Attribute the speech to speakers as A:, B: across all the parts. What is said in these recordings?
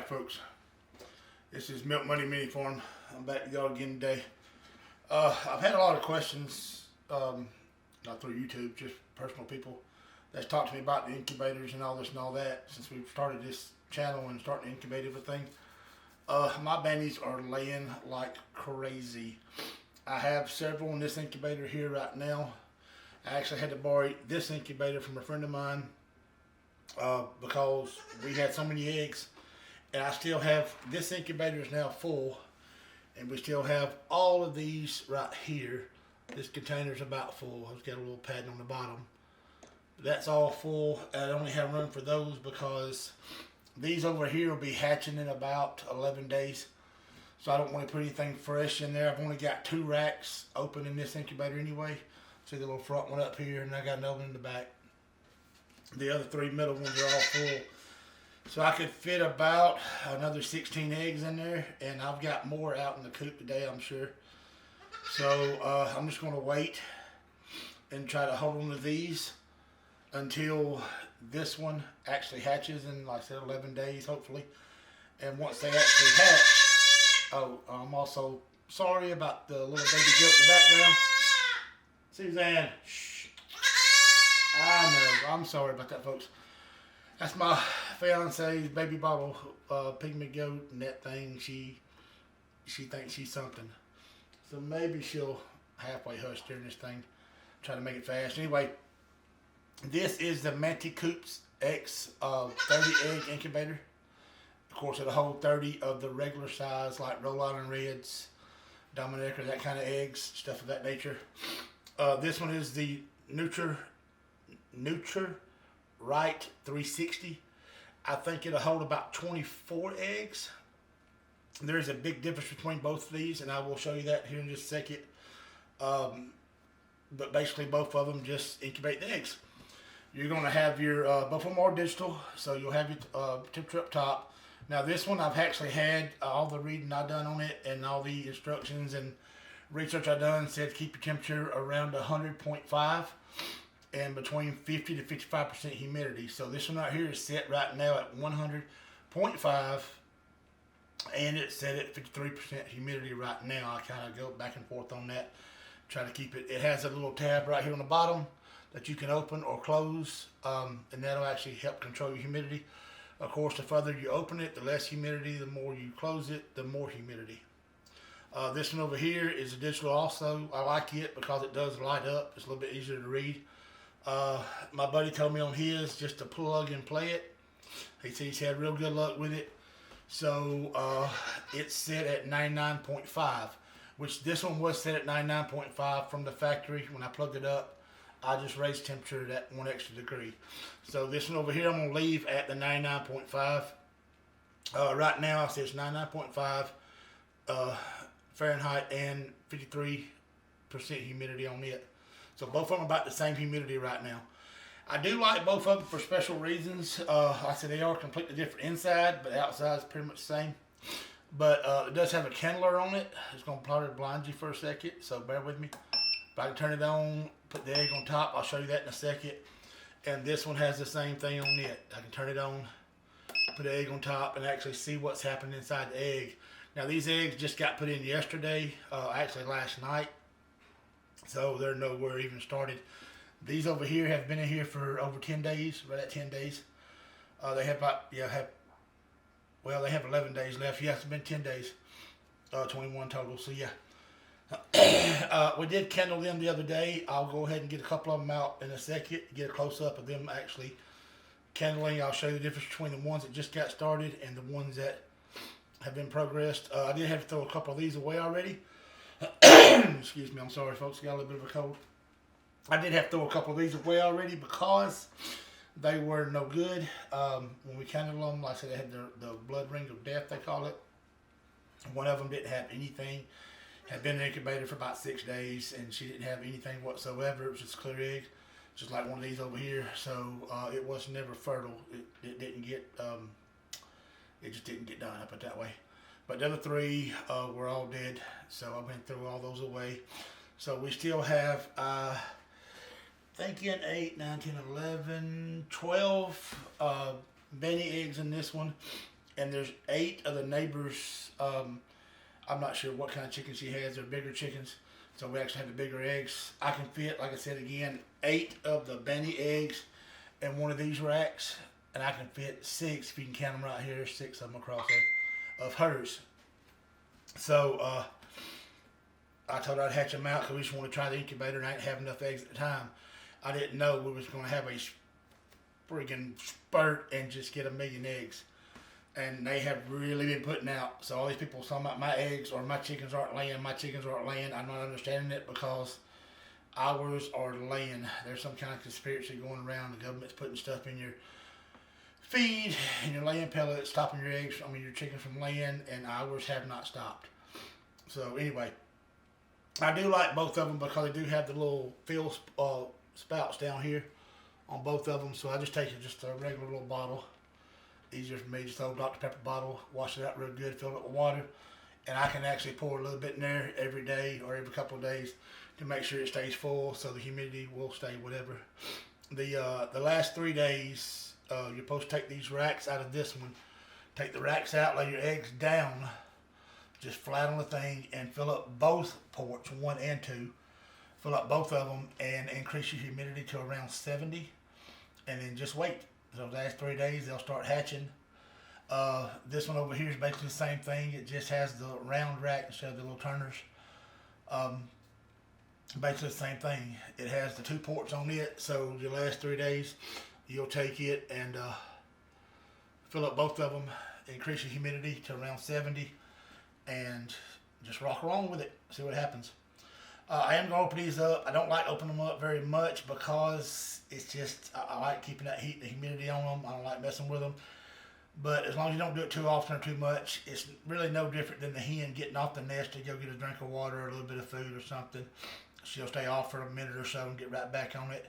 A: Alright folks, this is Milk Money Mini Farm. I'm back with y'all again today. I've had a lot of questions, not through YouTube, just personal people that's talked to me about the incubators and all this and all that since we've started this channel and starting to incubate everything. My bannies are laying like crazy. I have several in this incubator here right now. I actually had to borrow this incubator from a friend of mine because we had so many eggs, and I still have, this incubator is now full, and we still have all of these right here. This container's about full. I've got a little padding on the bottom. That's all full. I only have room for those because these over here will be hatching in about 11 days. So I don't want to put anything fresh in there. I've only got 2 racks open in this incubator anyway. See the little front one up here, and I got another one in the back. The other 3 middle ones are all full. So I could fit about another 16 eggs in there, and I've got more out in the coop today, I'm sure. So I'm just going to wait and try to hold on to these until this one actually hatches in, like I said, 11 days, hopefully. And once they actually hatch, I'm also sorry about the little baby goat in the background. Suzanne, shh. I know, I'm sorry about that, folks. That's my fiance's baby bottle, pygmy goat, and that thing, she thinks she's something. So maybe she'll halfway hush during this thing, try to make it fast. Anyway, this is the Maticoopx 30 egg incubator. Of course, it'll hold 30 of the regular size, like Rhode Island Reds, Dominica, that kind of eggs, stuff of that nature. This one is the Right 360. I think it'll hold about 24 eggs. There's a big difference between both of these, and I will show you that here in just a second. But basically, both of them just incubate the eggs. You're going to have your, both of them are digital, so you'll have your temperature up top. Now this one, I've actually had all the reading I've done on it, and all the instructions and research I've done said keep your temperature around 100.5 and between 50 to 55% humidity. So this one right here is set right now at 100.5, and it's set at 53% humidity right now. I kind of go back and forth on that, try to keep it. It has a little tab right here on the bottom that you can open or close, and that'll actually help control your humidity. Of course, the further you open it, the less humidity. The more you close it, the more humidity. This one over here is a digital also. I like it because it does light up. It's a little bit easier to read. My buddy told me on his just to plug and play it. He said he's had real good luck with it. So it's set at 99.5, which this one was set at 99.5 from the factory. When I plugged it up, I just raised temperature that 1 extra degree. So this one over here, I'm going to leave at the 99.5. Right now, I say it's 99.5 Fahrenheit and 53% humidity on it. So both of them about the same humidity right now. I do like both of them for special reasons. Like I said, they are completely different inside, but the outside is pretty much the same. But it does have a candler on it. It's going to probably blind you for a second, so bear with me. If I can turn it on, put the egg on top, I'll show you that in a second. And this one has the same thing on it. I can turn it on, put the egg on top, and actually see what's happening inside the egg. Now these eggs just got put in yesterday, actually last night. So they're nowhere even started. These over here have been in here for over 10 days, right at 10 days. They have about, they have 11 days left. Yeah, it's been 10 days, 21 total, so yeah. We did kindle them the other day. I'll go ahead and get a couple of them out in a second, get a close-up of them actually kindling. I'll show you the difference between the ones that just got started and the ones that have been progressed. I did have to throw a couple of these away already. Excuse me, I'm sorry folks, got a little bit of a cold. I did have to throw a couple of these away already because they were no good. When we kindled them, like I said, they had the blood ring of death, they call it. One of them didn't have anything. Had been incubated for about 6 days, and she didn't have anything whatsoever. It was just a clear egg, just like one of these over here. So it was never fertile. It didn't get, it just didn't get done, I put it that way. But the other 3 were all dead, so I went through all those away. So we still have, thinking 8, 9, 10, 11, 12 Benny eggs in this one. and there's 8 of the neighbors. I'm not sure what kind of chickens she has. They're bigger chickens, so we actually have the bigger eggs. I can fit, like I said again, 8 of the Benny eggs in one of these racks, and I can fit 6, if you can count them right here, 6 of them across there, of hers. So I told her I'd hatch them out because we just want to try the incubator, and I didn't have enough eggs at the time. I didn't know we was going to have a friggin' spurt and just get 1,000,000 eggs. And they have really been putting out. So all these people talking about my eggs or my chickens aren't laying, my chickens aren't laying. I'm not understanding it because ours are laying. There's some kind of conspiracy going around. The government's putting stuff in your feed and your laying pellets, stopping your eggs, your chickens from laying, and ours have not stopped. So anyway, I do like both of them because they do have the little fill spouts down here on both of them. So I just take just a regular little bottle. Easier for me, just throw a Dr. Pepper bottle, wash it out real good, fill it with water, and I can actually pour a little bit in there every day or every couple of days to make sure it stays full, so the humidity will stay whatever. The last 3 days, you're supposed to take these racks out of this one, take the racks out, lay your eggs down, just flat on the thing, and fill up both ports, 1 and 2, fill up both of them, and increase your humidity to around 70, and then just wait. So the last 3 days they'll start hatching. This one over here is basically the same thing. It just has the round rack instead of the little turners. Basically the same thing. It has the 2 ports on it. So the last 3 days you'll take it and fill up both of them, increase your humidity to around 70, and just rock along with it. See what happens. I am going to open these up. I don't like opening them up very much because it's just, I like keeping that heat, the humidity on them. I don't like messing with them. But as long as you don't do it too often or too much, it's really no different than the hen getting off the nest to go get a drink of water or a little bit of food or something. She'll stay off for a minute or so and get right back on it,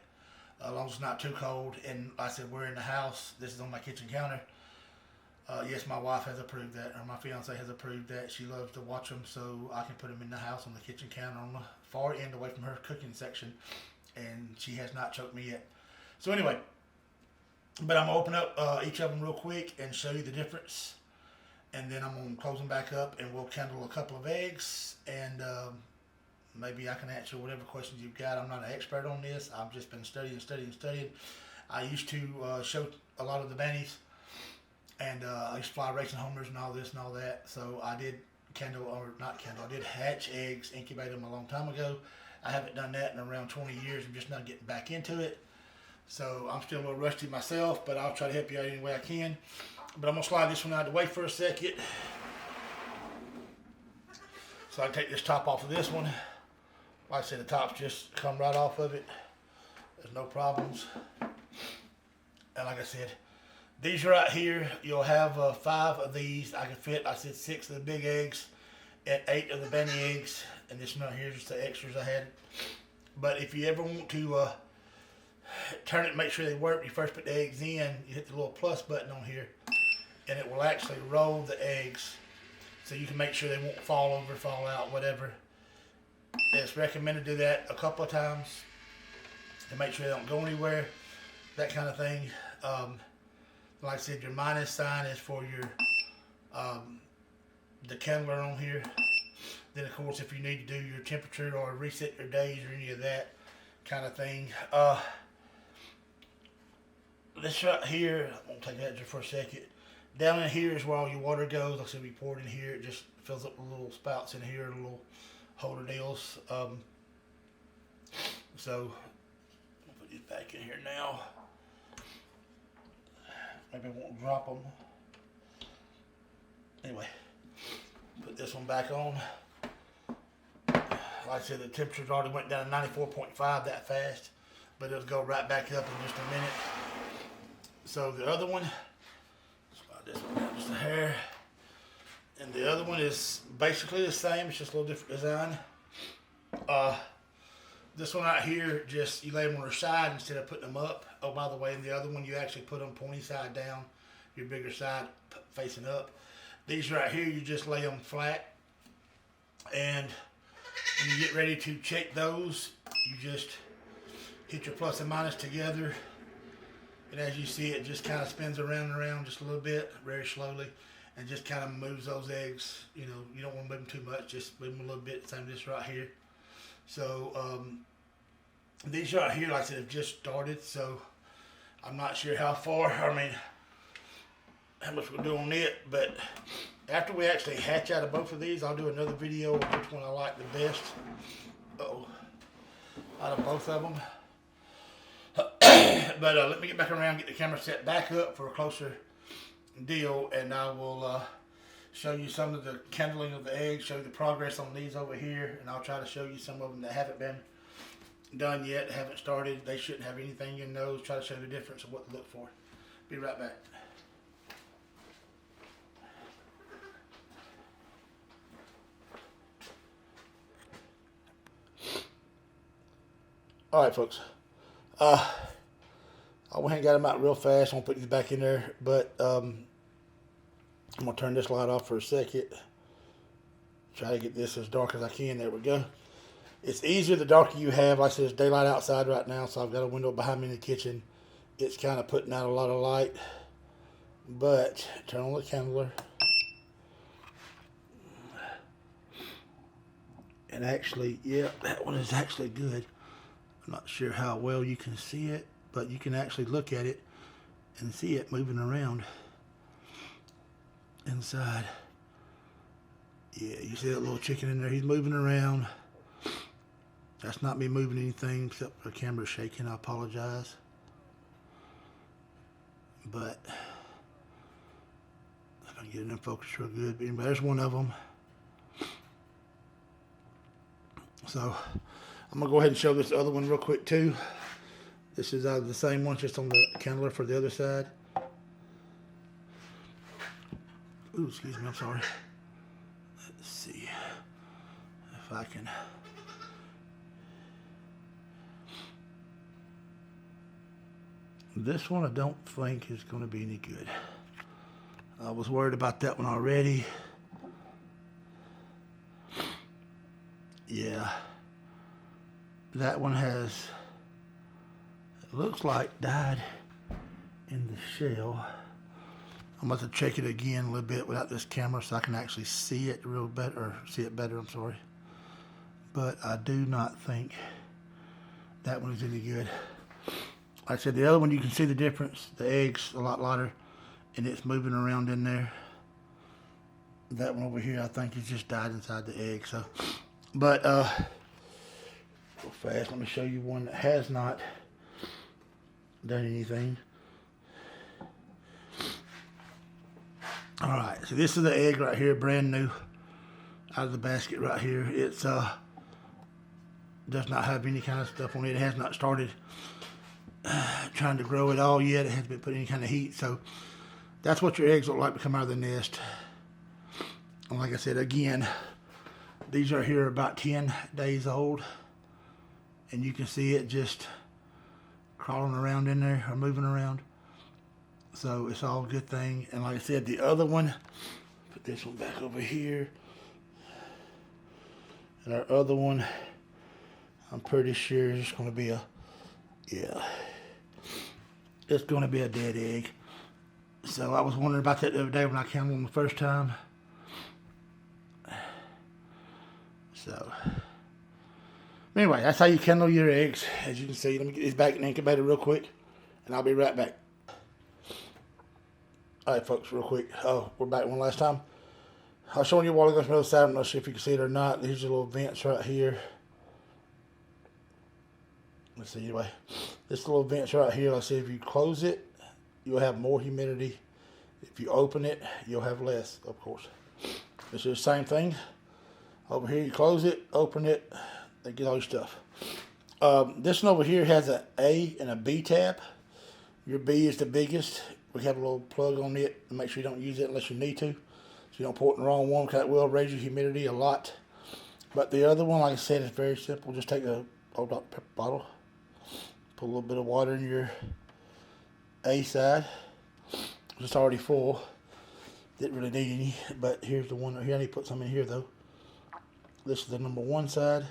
A: as long as it's not too cold. And like I said, we're in the house. This is on my kitchen counter. Yes, my wife has approved that, or my fiance has approved that. She loves to watch them, so I can put them in the house on the kitchen counter on the far end away from her cooking section, and she has not choked me yet. So anyway, but I'm going to open up each of them real quick and show you the difference, and then I'm going to close them back up, and we'll kindle a couple of eggs, and maybe I can answer whatever questions you've got. I'm not an expert on this. I've just been studying. I used to show a lot of the bannies, and I used to fly racing homers and all this and all that. So I did I did hatch eggs, incubate them a long time ago. I haven't done that in around 20 years. I'm just not getting back into it. So I'm still a little rusty myself, but I'll try to help you out any way I can. But I'm going to slide this one out of the way for a second. So I can take this top off of this one. Like I said, the tops just come right off of it. There's no problems. And like I said, these right here, you'll have 5 of these. I can fit, I said 6 of the big eggs and 8 of the Benny eggs. And this one right here is just the extras I had. But if you ever want to turn it and make sure they work, you first put the eggs in, you hit the little plus button on here, and it will actually roll the eggs. So you can make sure they won't fall over, fall out, whatever. It's recommended to do that a couple of times to make sure they don't go anywhere, that kind of thing. Like I said, your minus sign is for your the kindler on here. Then of course, if you need to do your temperature or reset your days or any of that kind of thing. This right here, I'm gonna take that just for a second. Down in here is where all your water goes. Like I said, we pour it in here. It just fills up the little spouts in here, the little holder deals. So I'll put these back in here now. Maybe I won't drop them. Anyway, put this one back on. Like I said, the temperature's already went down to 94.5 that fast, but it'll go right back up in just a minute. So the other one, slide this one out just a hair, and the other one is basically the same. It's just a little different design. This one right here, just you lay them on their side instead of putting them up. Oh, by the way, in the other one, you actually put them pointy side down, your bigger side facing up. These right here, you just lay them flat, and when you get ready to check those, you just hit your plus and minus together, and as you see, it just kind of spins around and around just a little bit, very slowly, and just kind of moves those eggs. You know, you don't want to move them too much, just move them a little bit. Same this right here. So these right here, like I said, have just started, so I'm not sure how far, how much we'll do on it, but after we actually hatch out of both of these, I'll do another video of which one I like the best. Out of both of them. But let me get back around, get the camera set back up for a closer deal, and I will show you some of the kindling of the eggs, show you the progress on these over here, and I'll try to show you some of them that haven't been done yet, haven't started. They shouldn't have anything in those. Try to show the difference of what to look for. Be right back. All right, folks. I went and got them out real fast. I'm gonna put these back in there, but I'm gonna turn this light off for a second. Try to get this as dark as I can. There we go. It's easier the darker you have. Like I said, there's daylight outside right now, so I've got a window behind me in the kitchen. It's kind of putting out a lot of light, but turn on the candler. And actually, yeah, that one is actually good. I'm not sure how well you can see it, but you can actually look at it and see it moving around inside. Yeah, you see that little chicken in there? He's moving around. That's not me moving anything except the camera's shaking. I apologize. But if I can get it in focus real good. But anyway, there's one of them. So I'm gonna go ahead and show this other one real quick too. This is the same one, just on the candler for the other side. Ooh, excuse me, I'm sorry. Let's see if I can. This one I don't think is going to be any good. I was worried about that one already. Yeah. That one has, it looks like, died in the shell. I'm about to check it again a little bit without this camera so I can actually see it real better, or see it better, I'm sorry. But I do not think that one is any good. Like I said, the other one, you can see the difference. The egg's a lot lighter, and it's moving around in there. That one over here, I think, has just died inside the egg. So, but real fast, let me show you one that has not done anything. All right, so this is the egg right here, brand new, out of the basket right here. It's does not have any kind of stuff on it. It has not started trying to grow at all yet. It hasn't been put any kind of heat. So that's what your eggs look like to come out of the nest. And like I said, again, these are here about 10 days old, and you can see it just crawling around in there or moving around. So it's all a good thing. And like I said, the other one, put this one back over here. And our other one, I'm pretty sure it's going to be a, yeah, it's going to be a dead egg. So I was wondering about that the other day when I counted them the first time. So anyway, that's how you kindle your eggs. As you can see, let me get these back in the incubator real quick, and I'll be right back. All right, folks, real quick. Oh, we're back one last time. I was showing you a while ago from the other side. I'm not sure if you can see it or not. These are little vents right here. Let's see, anyway. This little vents right here, let's see, if you close it, you'll have more humidity. If you open it, you'll have less, of course. This is the same thing. Over here, you close it, open it, and get all your stuff. This one over here has an A and a B tab. Your B is the biggest. We have a little plug on it to make sure you don't use it unless you need to. So you don't pour it in the wrong one, because that will raise your humidity a lot. But the other one, like I said, is very simple. Just take a old Dr. Pepper bottle, put a little bit of water in your A side. It's already full. Didn't really need any, but here's the one right here. I need to put some in here though. This is the number 1 side.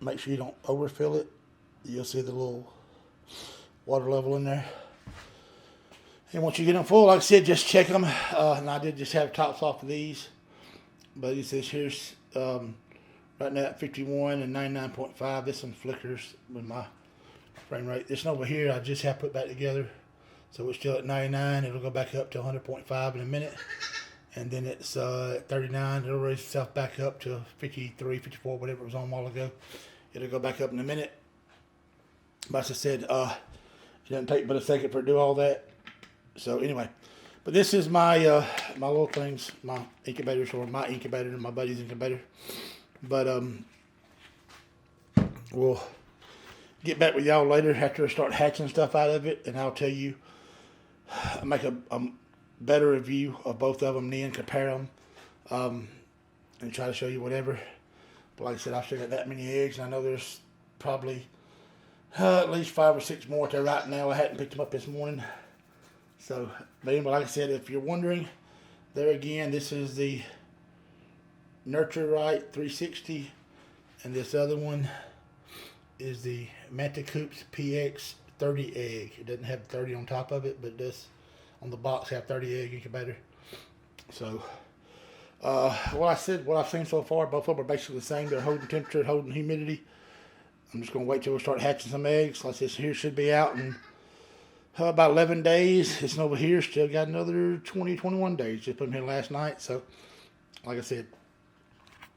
A: Make sure you don't overfill it. You'll see the little water level in there. And once you get them full, like I said, just check them. And I did just have tops off of these. But it says here's right now at 51 and 99.5. This one flickers with my frame rate. This one over here, I just have put back together. So it's still at 99. It'll go back up to 100.5 in a minute. And then it's at 39. It'll raise itself back up to 53, 54, whatever it was on a while ago. It'll go back up in a minute. But as I said, it doesn't take but a second for it to do all that. So anyway, but this is my my little things, my incubators, or my incubator and my buddy's incubator. But we'll get back with y'all later after I start hatching stuff out of it, and I'll tell you, make a better review of both of them, then compare them, and try to show you whatever. But like I said, I've still got that many eggs, and I know there's probably at least 5 or 6 more there right now. I hadn't picked them up this morning. So, but anyway, like I said, if you're wondering, there again, this is the Nurture Right 360, and this other one is the Maticoopx PX 30 egg. It doesn't have 30 on top of it, but it does on the box have 30 egg incubator. So, what I've seen so far, both of them are basically the same. They're holding temperature, holding humidity. I'm just going to wait till we start hatching some eggs. Like this here should be out in about 11 days. This one over here still got another 20, 21 days. Just put them here last night. So, like I said.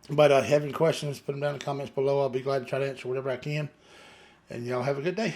A: But have any questions, put them down in the comments below. I'll be glad to try to answer whatever I can. And y'all have a good day.